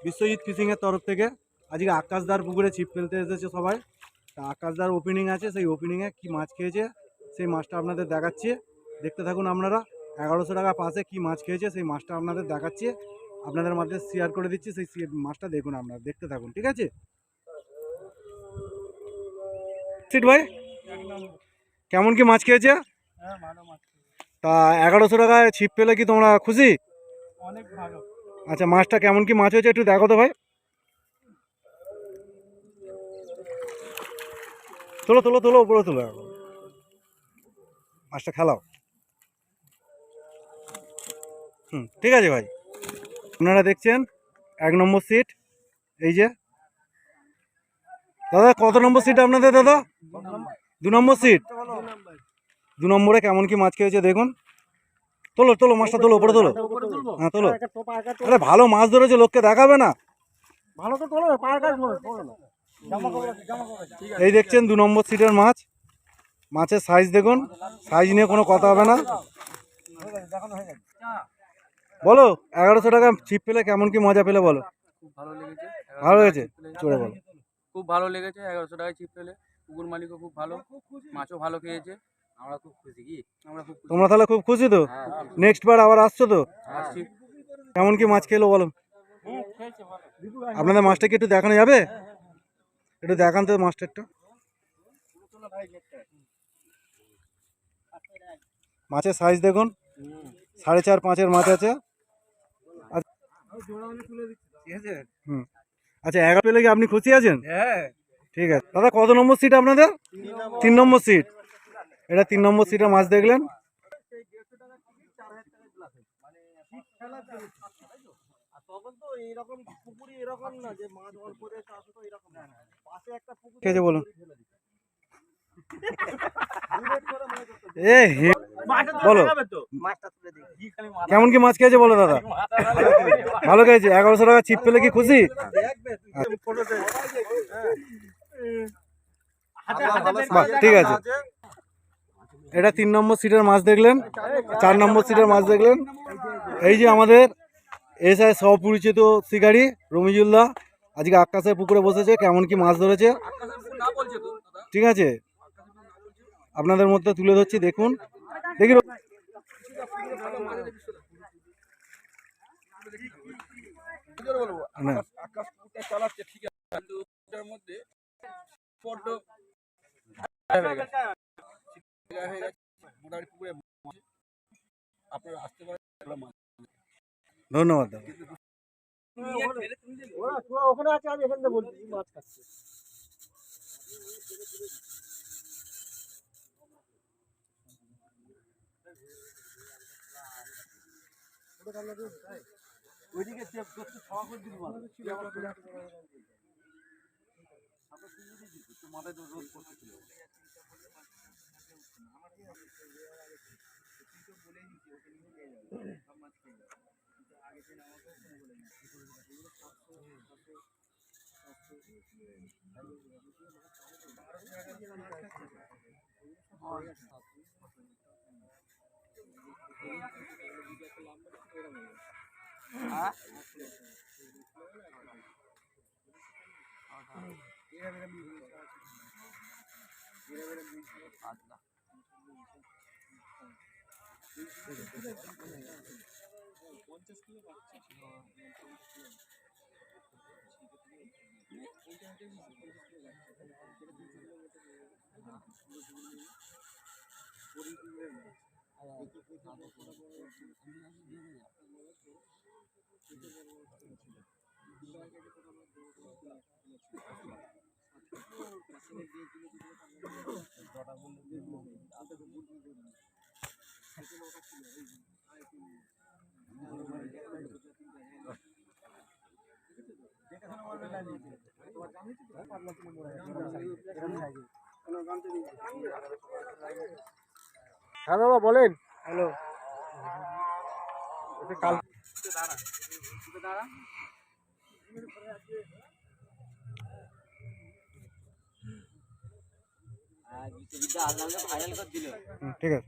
বিশ্বজিৎ ফিশিংয়ের তরফ থেকে আজকে আকাশদার পুকুরে ছিপ ফেলতে এসেছে সবাই। তা আকাশদার ওপেনিং আছে, সেই ওপেনিংয়ে কি মাছ খেয়েছে সেই মাছটা আপনাদের দেখাচ্ছি, দেখতে থাকুন আপনারা। 1100 টাকা পাশে কি মাছ খেয়েছে সেই মাছটা আপনাদের দেখাচ্ছি, আপনাদের মধ্যে শেয়ার করে দিচ্ছি, সেই মাছটা দেখুন আপনারা, দেখতে থাকুন, ঠিক আছে। সিট ভাই কেমন কি মাছ খেয়েছে? তা 1100 টাকায় ছিপ পেলে কি তোমরা খুশি? অনেক ভালো। আচ্ছা, মাছটা কেমন কি মাছ হয়েছে একটু দেখো তো ভাই। তোলো তোলো তোলো, উপরে তোলো, মাছটা খেলাও। ঠিক আছে ভাই, আপনারা দেখছেন 1 নম্বর সিট। এই যে দাদা, কত নম্বর সিট আপনাদের দাদা? 2 নম্বর সিট। 2 নম্বরে কেমন কি মাছ খেয়েছে দেখুন। তোলো তোলো, মাছটা তোলো, উপরে তোলো। হ্যাঁ তোলো। আরে ভালো মাছ ধরেছে, লোককে দেখাবে না? ভালো তো তোলো, এই দেখছেন 2 নম্বর সিটের মাছ। মাছের সাইজ দেখুন, সাইজ নিয়ে কোনো কথা হবে না। বলো 1100 টাকা ছিপ পেলে কেমন কি মজা পেলে বলো। খুব ভালো লেগেছে। ভালো লেগেছে, চলে বলো। খুব ভালো লেগেছে 1100 টাকায় ছিপ পেলে। পুকুর মালিকও খুব ভালো, মাছও ভালো খেয়েছে। আমরা খুব খুশি। কি আমরা খুব খুশি। তোমরা তাহলে খুব খুশি তো? হ্যাঁ, নেক্সট বার আবার আসছো তো? আসছি। কেমন কি মাছ খেলো বলো। আপনাদের মাছটা কি একটু দেখানো যাবে? একটু দেখান তো মাছটা একটু। মাছের সাইজ দেখুন, 4.5-5 মাছ আছে। আচ্ছা, 11 পেলে কি আপনি খুশি আছেন? হ্যাঁ ঠিক আছে দাদা, কত নম্বর সিট আপনাদের? 3 নম্বর সিট। এটা 3 নম্বর সিটের মাছ দেখলেন। ঠিক আছে বলুন। বলো কেমন কি মাছ খেয়েছে বলো দাদা। ভালো খেয়েছে। 1100 টাকা ছিপ পেলে কি খুশি? ঠিক আছে, এটা 3 নম্বর সিটের মাছ দেখলেন। 4 নম্বর সিটের মাছ দেখলেন। এই যে আমাদের এসআই সপরিচিত শিকারী রমিজুল্লাহ আজকে আকাশের পুকুরে বসেছে, কেমন কি মাছ ধরেছে ঠিক আছে আপনাদের মধ্যে তুলে ধরছি, দেখুন। দেখি ধন্যবাদ দাদা। ওখানে আছে, আমি এখান থেকে বলছি মাছ খাচ্ছে। ওইদিকে খাওয়া করে দিবি মাথায় তো রোদ পড়তেছিল। হ্যাঁ দাদা বলেন। হ্যালো, কাল ঠিক আছে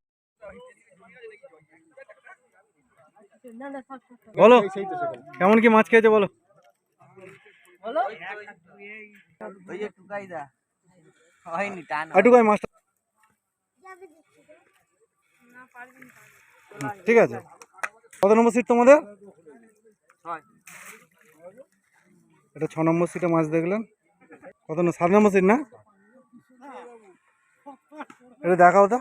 বলো কেমন কি মাছ খেয়েছে বলো। ওই যে টুকাই দা হয়নি টান একটুখানি মাছটা ঠিক আছে। কত নম্বর সিট তোমাদের? এটা 6 নম্বর সিটে মাছ দেখলেন। কত 7 নম্বর সিট না? এটা দেখাও তো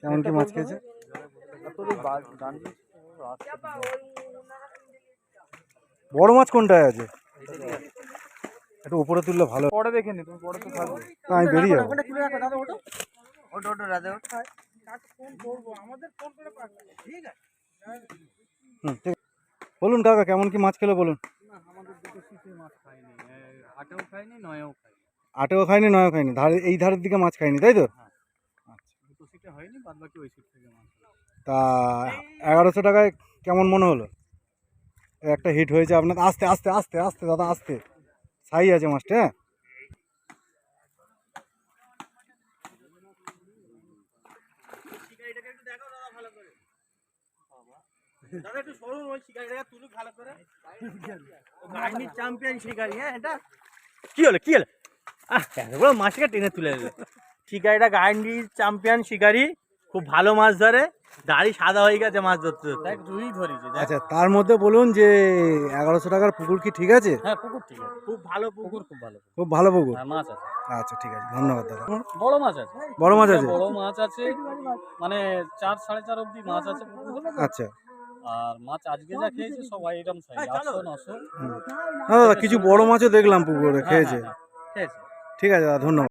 কেমন কি মাছ খেয়েছে। বড় মাছ কোনটায় আছে? একটু উপরে তুললে ভালো। পরে দেখে নি, তুমি পরে তো থাকবে। না, আমি বেরিয়ে যাবো। ওখানে তুলে রাখো দাদা, ওটা ওটো ওটো রাধে ফোন করবো, আমাদের ফোন করে পাঠাবো। ঠিক আছে। ঠিক আছে। বলুন কাকা কেমন কি মাছ খেলো বলুন। আমাদের দুটো শীতের মাছ খাইনি, 8ও খাইনি 9ও খাইনি। 8ও খাইনি 9ও খাইনি, ধারে এই ধারের দিকে মাছ খাইনি তাই তো? দুটো সিটে হয়নি, বাদ বাকি ওই সিট থেকে মাছ। তা 1100 টাকায় কেমন মনে হলো? একটা হিট হয়েছে আপনার। আস্তে আস্তে আস্তে আস্তে দাদা আস্তে, ছাই আছে মাছটা। হ্যাঁ শিকারিটাকে একটু দেখো দাদা ভালো করে। দাদা একটু সরুন, ওই শিকারিটাকে তুলুক ভালো করে। গাইনির চ্যাম্পিয়ন শিকারি। হ্যাঁ, এটা কি হলো কি হলো? এতগুলো মাছকে টেনে তুলে দিল। শিকারিটা গাইনির চ্যাম্পিয়ন শিকারি, খুব ভালো মাছ ধরে। দাড়ি সাদা হয়ে গেছে মাছ ধরতে ধরতে। তুই ধরেছিস? আচ্ছা, তার মধ্যে বলুন যে 1100 টাকার পুকুর কি ঠিক আছে? হ্যাঁ, পুকুর ঠিক আছে, খুব ভালো পুকুর, খুব ভালো খুব ভালো পুকুর। মাছ আছে। আচ্ছা ঠিক আছে, ধন্যবাদ দাদা। বড় মাছ আছে, বড় মাছ আছে? বড় মাছ আছে, মানে 4 4.5 অবধি মাছ আছে পুকুরে। আচ্ছা আর মাছ আজকে যা খেয়েছে সব আইটেম সাইজ 800 900। না দাদা, কিছু বড় মাছও দেখলাম পুকুরে খেয়েছে। খেয়েছে। ঠিক আছে দাদা, ধন্যবাদ।